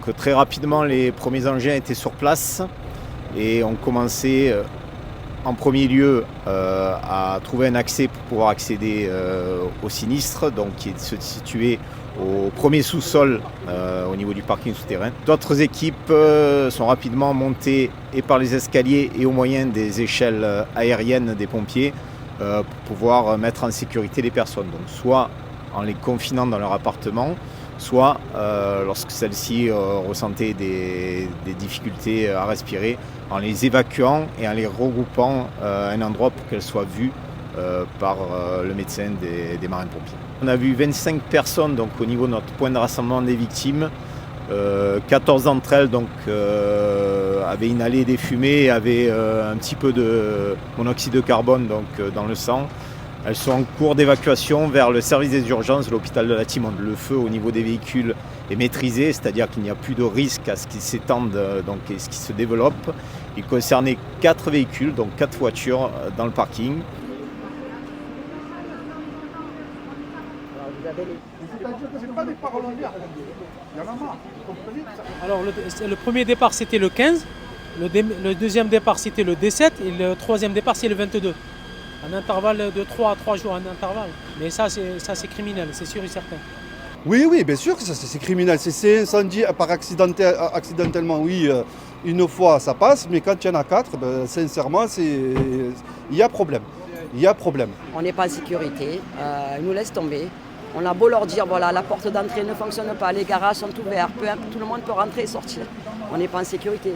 Donc très rapidement, les premiers engins étaient sur place et ont commencé en premier lieu à trouver un accès pour pouvoir accéder au sinistre, donc qui est situé au premier sous-sol au niveau du parking souterrain. D'autres équipes sont rapidement montées et par les escaliers et au moyen des échelles aériennes des pompiers pour pouvoir mettre en sécurité les personnes. Donc soit en les confinant dans leur appartement, soit lorsque celles-ci ressentaient des difficultés à respirer, en les évacuant et en les regroupant à un endroit pour qu'elles soient vues par le médecin des marins-pompiers. On a vu 25 personnes donc, au niveau de notre point de rassemblement des victimes. 14 d'entre elles donc, avaient inhalé des fumées et avaient un petit peu de monoxyde de carbone donc, dans le sang. Elles sont en cours d'évacuation vers le service des urgences de l'hôpital de la Timone. Le feu au niveau des véhicules est maîtrisé, c'est-à-dire qu'il n'y a plus de risque à ce qu'il s'étende donc, et ce qui se développe. Il concernait 4 véhicules, donc 4 voitures dans le parking. Alors le premier départ c'était le 15, le deuxième départ c'était le 17 et le troisième départ c'est le 22. Un intervalle de 3 à 3 jours, un intervalle. Mais ça c'est criminel, c'est sûr et certain. Oui, bien sûr que ça c'est criminel. C'est incendie par accidentellement, oui, une fois ça passe, mais quand il y en a 4, sincèrement, il y a problème. Il y a problème. On n'est pas en sécurité, ils nous laissent tomber. On a beau leur dire, voilà, la porte d'entrée ne fonctionne pas, les garages sont ouverts, tout le monde peut rentrer et sortir. On n'est pas en sécurité.